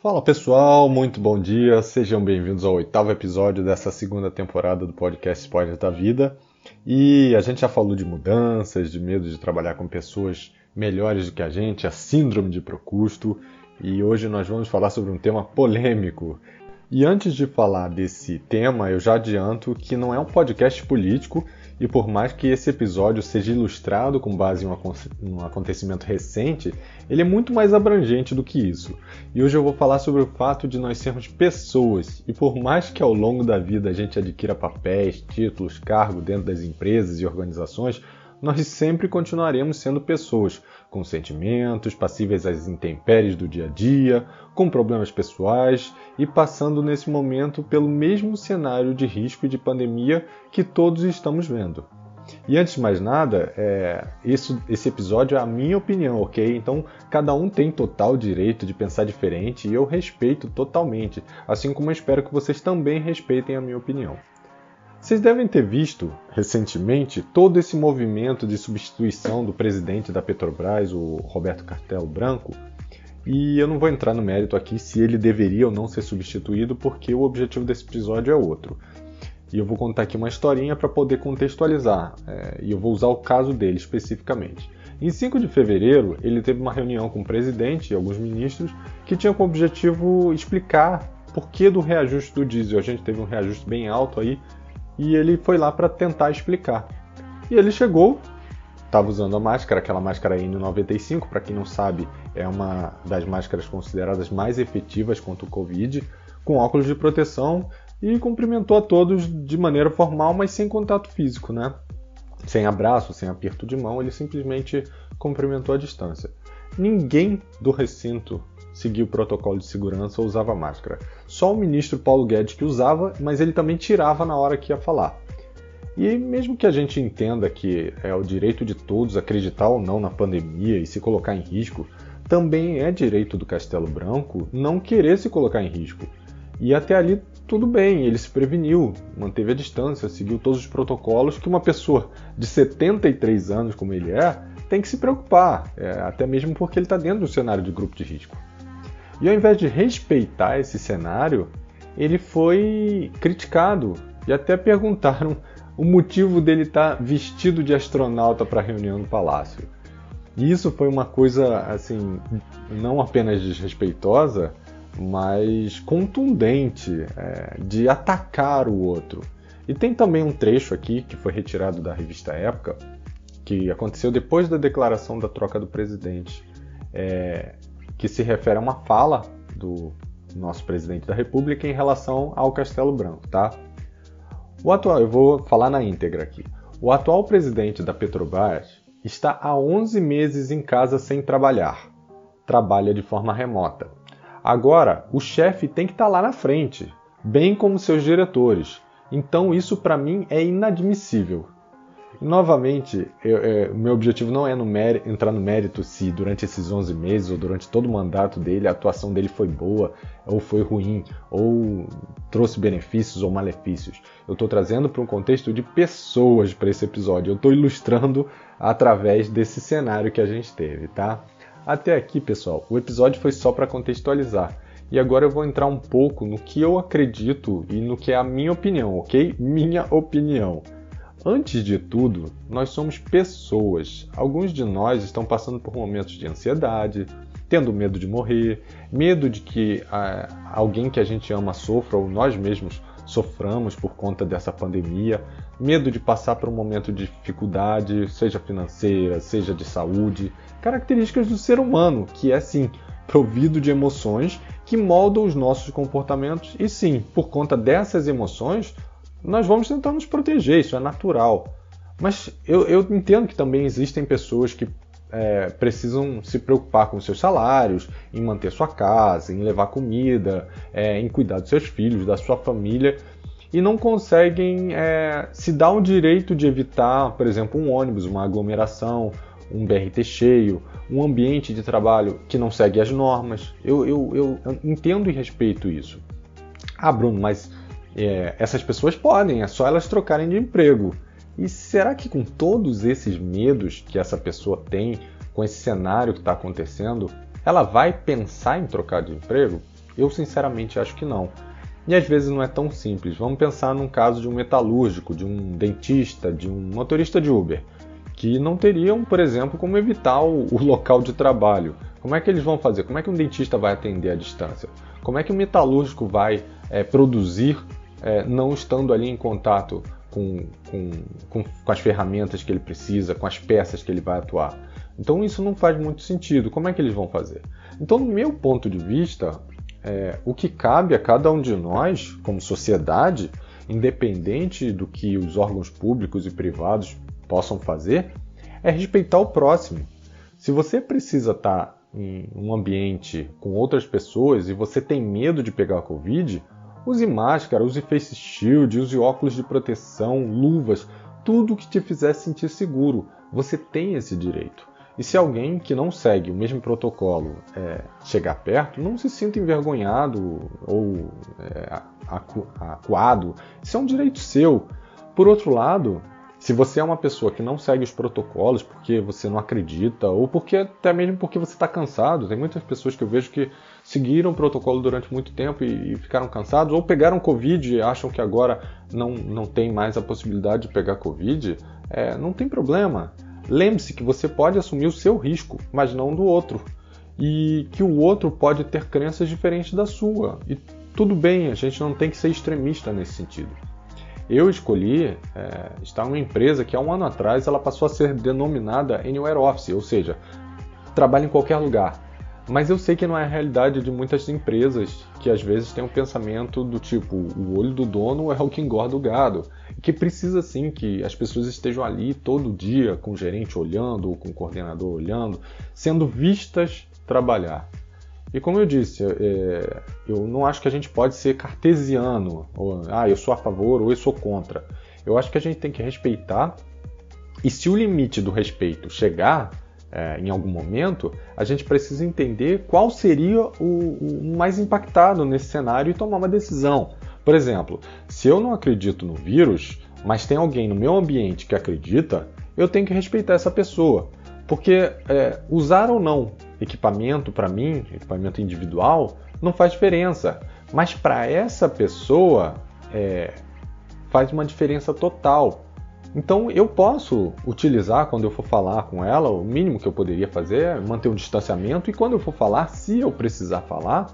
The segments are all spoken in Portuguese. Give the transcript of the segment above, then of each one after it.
Fala pessoal, muito bom dia, sejam bem-vindos ao 8º episódio dessa segunda temporada do podcast Spoilers da Vida. E a gente já falou de mudanças, de medo de trabalhar com pessoas melhores do que a gente, a síndrome de Procusto, e hoje nós vamos falar sobre um tema polêmico. E antes de falar desse tema, eu já adianto que não é um podcast político, e por mais que esse episódio seja ilustrado com base em um acontecimento recente, ele é muito mais abrangente do que isso. E hoje eu vou falar sobre o fato de nós sermos pessoas, e por mais que ao longo da vida a gente adquira papéis, títulos, cargos dentro das empresas e organizações, nós sempre continuaremos sendo pessoas, com sentimentos, passíveis às intempéries do dia a dia, com problemas pessoais e passando nesse momento pelo mesmo cenário de risco e de pandemia que todos estamos vendo. E antes de mais nada, esse episódio é a minha opinião, ok? Então cada um tem total direito de pensar diferente e eu respeito totalmente, assim como eu espero que vocês também respeitem a minha opinião. Vocês devem ter visto, recentemente, todo esse movimento de substituição do presidente da Petrobras, o Roberto Castelo Branco, e eu não vou entrar no mérito aqui se ele deveria ou não ser substituído, porque o objetivo desse episódio é outro. E eu vou contar aqui uma historinha para poder contextualizar, e eu vou usar o caso dele especificamente. Em 5 de fevereiro, ele teve uma reunião com o presidente e alguns ministros que tinham como objetivo explicar por que do reajuste do diesel. A gente teve um reajuste bem alto aí, e ele foi lá para tentar explicar. E ele chegou, estava usando a máscara, aquela máscara N95, para quem não sabe, é uma das máscaras consideradas mais efetivas contra o Covid, com óculos de proteção, e cumprimentou a todos de maneira formal, mas sem contato físico, né? Sem abraço, sem aperto de mão, ele simplesmente cumprimentou à distância. Ninguém do recinto seguia o protocolo de segurança ou usava máscara. Só o ministro Paulo Guedes que usava, mas ele também tirava na hora que ia falar. E mesmo que a gente entenda que é o direito de todos acreditar ou não na pandemia e se colocar em risco, também é direito do Castelo Branco não querer se colocar em risco. E até ali tudo bem, ele se preveniu, manteve a distância, seguiu todos os protocolos que uma pessoa de 73 anos como ele tem que se preocupar, até mesmo porque ele está dentro do cenário de grupo de risco. E ao invés de respeitar esse cenário, ele foi criticado e até perguntaram o motivo dele estar vestido de astronauta para a reunião no palácio. E isso foi uma coisa, assim, não apenas desrespeitosa, mas contundente, de atacar o outro. E tem também um trecho aqui que foi retirado da revista Época, que aconteceu depois da declaração da troca do presidente, que se refere a uma fala do nosso presidente da República em relação ao Castelo Branco, tá? Eu vou falar na íntegra aqui. O atual presidente da Petrobras está há 11 meses em casa sem trabalhar. Trabalha de forma remota. Agora, o chefe tem que estar lá na frente, bem como seus diretores. Então isso para mim é inadmissível. E, novamente, o meu objetivo não é entrar no mérito se durante esses 11 meses ou durante todo o mandato dele a atuação dele foi boa ou foi ruim, ou trouxe benefícios ou malefícios. Eu estou trazendo para um contexto de pessoas para esse episódio. Eu estou ilustrando através desse cenário que a gente teve, tá? Até aqui, pessoal, o episódio foi só para contextualizar. E agora eu vou entrar um pouco no que eu acredito e no que é a minha opinião, ok? Minha opinião. Antes de tudo, nós somos pessoas. Alguns de nós estão passando por momentos de ansiedade, tendo medo de morrer, medo de que alguém que a gente ama sofra ou nós mesmos soframos por conta dessa pandemia, medo de passar por um momento de dificuldade, seja financeira, seja de saúde, características do ser humano, que é sim, provido de emoções que moldam os nossos comportamentos e sim, por conta dessas emoções, nós vamos tentar nos proteger, isso é natural. Mas eu entendo que também existem pessoas que precisam se preocupar com seus salários, em manter sua casa, em levar comida, em cuidar dos seus filhos, da sua família, e não conseguem se dar o direito de evitar, por exemplo, um ônibus, uma aglomeração, um BRT cheio, um ambiente de trabalho que não segue as normas. Eu entendo e respeito isso. Ah, Bruno, mas essas pessoas podem, é só elas trocarem de emprego. E será que com todos esses medos que essa pessoa tem, com esse cenário que está acontecendo, ela vai pensar em trocar de emprego? Eu sinceramente acho que não. E às vezes não é tão simples. Vamos pensar num caso de um metalúrgico, de um dentista, de um motorista de Uber, que não teriam, por exemplo, como evitar o local de trabalho. Como é que eles vão fazer? Como é que um dentista vai atender à distância? Como é que um metalúrgico vai produzir não estando ali em contato com as ferramentas que ele precisa, com as peças que ele vai atuar? Então isso não faz muito sentido. Como é que eles vão fazer? Então, no meu ponto de vista, o que cabe a cada um de nós, como sociedade, independente do que os órgãos públicos e privados possam fazer, é respeitar o próximo. Se você precisa estar em um ambiente com outras pessoas e você tem medo de pegar a Covid, use máscara, use face shield, use óculos de proteção, luvas, tudo que te fizer sentir seguro. Você tem esse direito. E se alguém que não segue o mesmo protocolo chegar perto, não se sinta envergonhado ou acuado. Isso é um direito seu. Por outro lado, se você é uma pessoa que não segue os protocolos porque você não acredita ou até mesmo porque você está cansado, tem muitas pessoas que eu vejo que seguiram o protocolo durante muito tempo e ficaram cansados, ou pegaram Covid e acham que agora não tem mais a possibilidade de pegar Covid, não tem problema. Lembre-se que você pode assumir o seu risco, mas não do outro. E que o outro pode ter crenças diferentes da sua. E tudo bem, a gente não tem que ser extremista nesse sentido. Eu escolhi estar em uma empresa que há um ano atrás ela passou a ser denominada Anywhere Office, ou seja, trabalha em qualquer lugar. Mas eu sei que não é a realidade de muitas empresas que às vezes têm um pensamento do tipo, o olho do dono é o que engorda o gado. Que precisa sim que as pessoas estejam ali todo dia com o gerente olhando ou com o coordenador olhando, sendo vistas trabalhar. E como eu disse, eu não acho que a gente pode ser cartesiano, ou eu sou a favor ou eu sou contra. Eu acho que a gente tem que respeitar, e se o limite do respeito chegar em algum momento, a gente precisa entender qual seria o mais impactado nesse cenário e tomar uma decisão. Por exemplo, se eu não acredito no vírus, mas tem alguém no meu ambiente que acredita, eu tenho que respeitar essa pessoa. Porque usar ou não equipamento, para mim, equipamento individual, não faz diferença. Mas para essa pessoa, faz uma diferença total. Então eu posso utilizar, quando eu for falar com ela, o mínimo que eu poderia fazer é manter um distanciamento, e quando eu for falar, se eu precisar falar,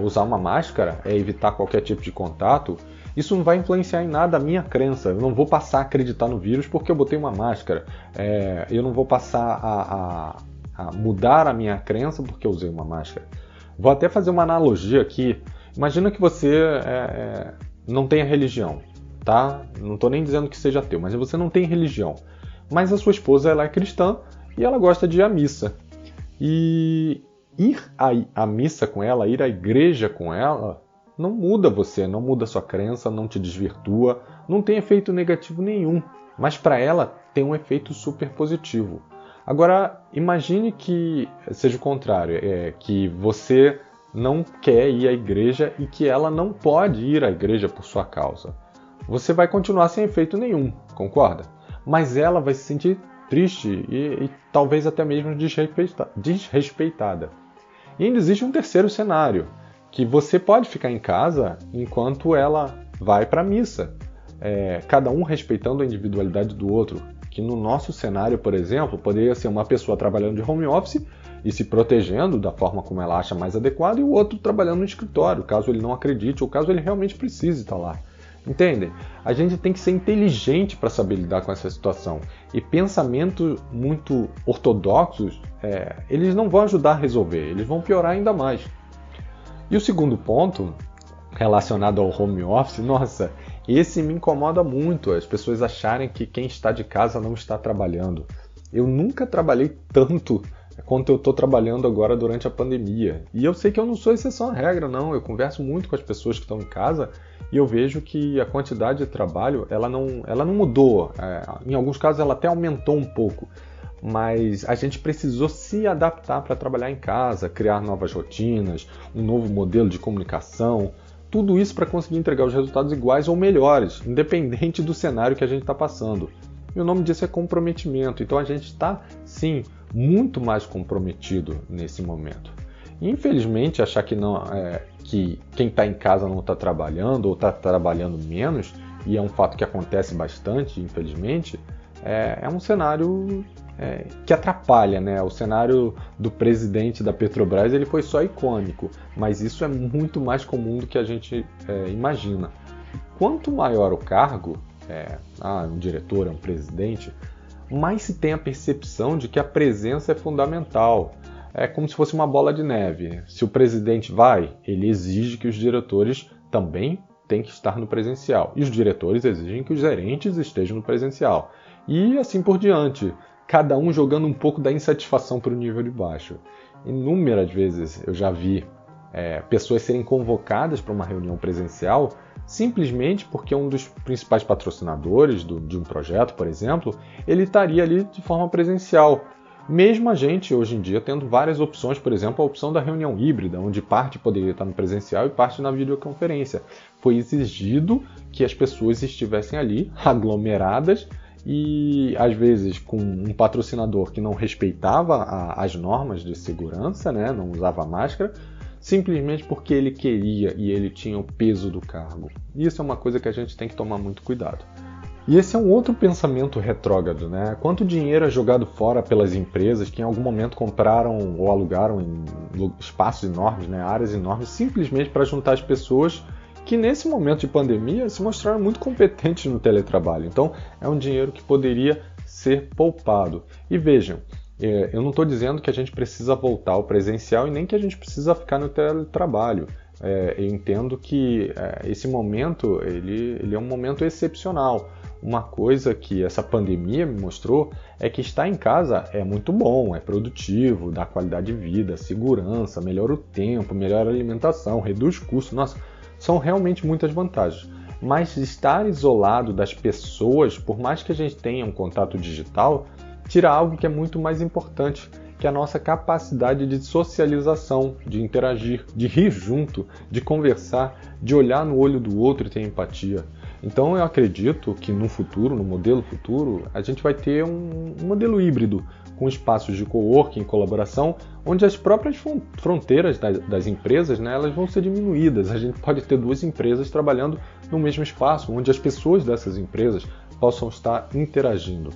usar uma máscara, evitar qualquer tipo de contato. Isso não vai influenciar em nada a minha crença. Eu não vou passar a acreditar no vírus porque eu botei uma máscara. Eu não vou passar a mudar a minha crença porque eu usei uma máscara. Vou até fazer uma analogia aqui. Imagina que você não tenha religião, tá? Não estou nem dizendo que seja ateu, mas você não tem religião. Mas a sua esposa ela é cristã e ela gosta de ir à missa. E ir à missa com ela, ir à igreja com ela, não muda você, não muda sua crença, não te desvirtua, não tem efeito negativo nenhum. Mas para ela tem um efeito super positivo. Agora, imagine que seja o contrário, que você não quer ir à igreja e que ela não pode ir à igreja por sua causa. Você vai continuar sem efeito nenhum, concorda? Mas ela vai se sentir triste e talvez até mesmo desrespeitada. E ainda existe um terceiro cenário, que você pode ficar em casa enquanto ela vai para a missa. Cada um respeitando a individualidade do outro. Que no nosso cenário, por exemplo, poderia ser uma pessoa trabalhando de home office e se protegendo da forma como ela acha mais adequada, e o outro trabalhando no escritório, caso ele não acredite ou caso ele realmente precise estar lá. Entendem? A gente tem que ser inteligente para saber lidar com essa situação. E pensamentos muito ortodoxos, eles não vão ajudar a resolver, eles vão piorar ainda mais. E o segundo ponto, relacionado ao home office, nossa, esse me incomoda muito, as pessoas acharem que quem está de casa não está trabalhando. Eu nunca trabalhei tanto quanto eu estou trabalhando agora durante a pandemia. E eu sei que eu não sou exceção à regra, não. Eu converso muito com as pessoas que estão em casa e eu vejo que a quantidade de trabalho ela não mudou. Em alguns casos ela até aumentou um pouco. Mas a gente precisou se adaptar para trabalhar em casa, criar novas rotinas, um novo modelo de comunicação. Tudo isso para conseguir entregar os resultados iguais ou melhores, independente do cenário que a gente está passando. E o nome disso é comprometimento. Então a gente está, sim, muito mais comprometido nesse momento. E, infelizmente, achar que, não, que quem está em casa não está trabalhando ou está trabalhando menos, e é um fato que acontece bastante, infelizmente, é um cenário que atrapalha, né? O cenário do presidente da Petrobras ele foi só icônico, mas isso é muito mais comum do que a gente imagina. Quanto maior o cargo, um diretor, um presidente, mais se tem a percepção de que a presença é fundamental. É como se fosse uma bola de neve. Se o presidente vai, ele exige que os diretores também têm que estar no presencial. E os diretores exigem que os gerentes estejam no presencial. E assim por diante. Cada um jogando um pouco da insatisfação para o nível de baixo. Inúmeras vezes eu já vi pessoas serem convocadas para uma reunião presencial simplesmente porque um dos principais patrocinadores de um projeto, por exemplo, ele estaria ali de forma presencial. Mesmo a gente, hoje em dia, tendo várias opções, por exemplo, a opção da reunião híbrida, onde parte poderia estar no presencial e parte na videoconferência. Foi exigido que as pessoas estivessem ali, aglomeradas, e às vezes com um patrocinador que não respeitava as normas de segurança, né, não usava máscara, simplesmente porque ele queria e ele tinha o peso do cargo. Isso é uma coisa que a gente tem que tomar muito cuidado. E esse é um outro pensamento retrógrado, né? Quanto dinheiro é jogado fora pelas empresas que em algum momento compraram ou alugaram em espaços enormes, né, áreas enormes, simplesmente para juntar as pessoas que nesse momento de pandemia se mostraram muito competentes no teletrabalho. Então é um dinheiro que poderia ser poupado. E vejam, eu não estou dizendo que a gente precisa voltar ao presencial e nem que a gente precisa ficar no teletrabalho. Eu entendo que esse momento ele é um momento excepcional. Uma coisa que essa pandemia me mostrou é que estar em casa é muito bom, é produtivo, dá qualidade de vida, segurança, melhora o tempo, melhora a alimentação, reduz custo. Nossa, são realmente muitas vantagens. Mas estar isolado das pessoas, por mais que a gente tenha um contato digital, tira algo que é muito mais importante, que é a nossa capacidade de socialização, de interagir, de rir junto, de conversar, de olhar no olho do outro e ter empatia. Então eu acredito que no futuro, no modelo futuro, a gente vai ter um modelo híbrido, com espaços de coworking, colaboração, onde as próprias fronteiras das empresas, né, elas vão ser diminuídas. A gente pode ter duas empresas trabalhando no mesmo espaço, onde as pessoas dessas empresas possam estar interagindo.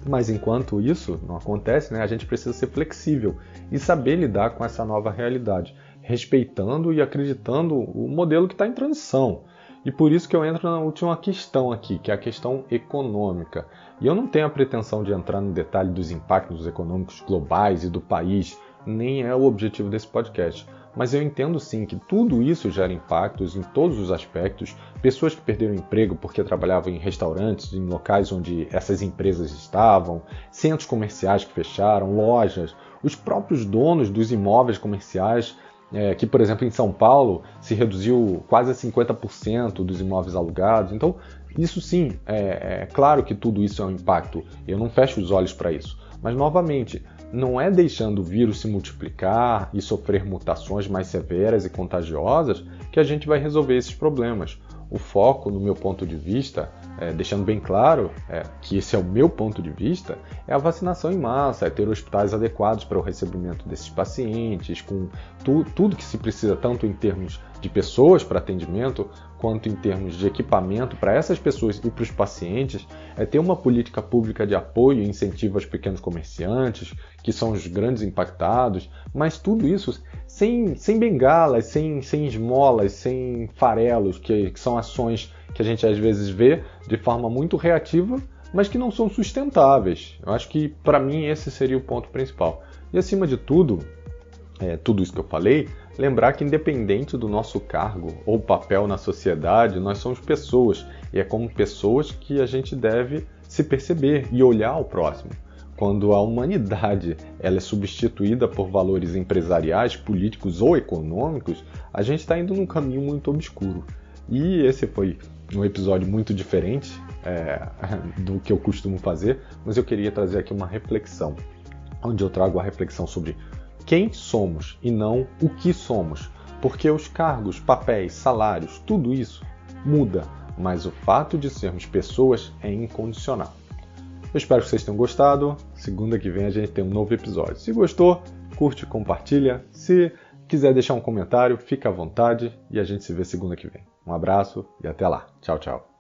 Mas enquanto isso não acontece, né, a gente precisa ser flexível e saber lidar com essa nova realidade, respeitando e acreditando o modelo que está em transição. E por isso que eu entro na última questão aqui, que é a questão econômica. E eu não tenho a pretensão de entrar no detalhe dos impactos econômicos globais e do país, nem é o objetivo desse podcast. Mas eu entendo sim que tudo isso gera impactos em todos os aspectos. Pessoas que perderam emprego porque trabalhavam em restaurantes, em locais onde essas empresas estavam, centros comerciais que fecharam, lojas, os próprios donos dos imóveis comerciais, que, por exemplo, em São Paulo se reduziu quase a 50% dos imóveis alugados. Então, isso sim, é claro que tudo isso é um impacto. Eu não fecho os olhos para isso. Mas, novamente, não é deixando o vírus se multiplicar e sofrer mutações mais severas e contagiosas que a gente vai resolver esses problemas. O foco, no meu ponto de vista, deixando bem claro que esse é o meu ponto de vista, é a vacinação em massa, é ter hospitais adequados para o recebimento desses pacientes, com tudo que se precisa, tanto em termos de pessoas para atendimento, quanto em termos de equipamento para essas pessoas e para os pacientes, é ter uma política pública de apoio e incentivo aos pequenos comerciantes, que são os grandes impactados, mas tudo isso sem bengalas, sem esmolas, sem farelos, que são ações que a gente às vezes vê de forma muito reativa, mas que não são sustentáveis. Eu acho que, para mim, esse seria o ponto principal. E, acima de tudo, tudo isso que eu falei, lembrar que, independente do nosso cargo ou papel na sociedade, nós somos pessoas. E é como pessoas que a gente deve se perceber e olhar ao próximo. Quando a humanidade ela é substituída por valores empresariais, políticos ou econômicos, a gente está indo num caminho muito obscuro. E esse foi um episódio muito diferente do que eu costumo fazer, mas eu queria trazer aqui uma reflexão, onde eu trago a reflexão sobre quem somos e não o que somos, porque os cargos, papéis, salários, tudo isso muda, mas o fato de sermos pessoas é incondicional. Eu espero que vocês tenham gostado. Segunda que vem a gente tem um novo episódio. Se gostou, curte, compartilha. Se Quiser deixar um comentário, fica à vontade e a gente se vê segunda que vem. Um abraço e até lá. Tchau, tchau.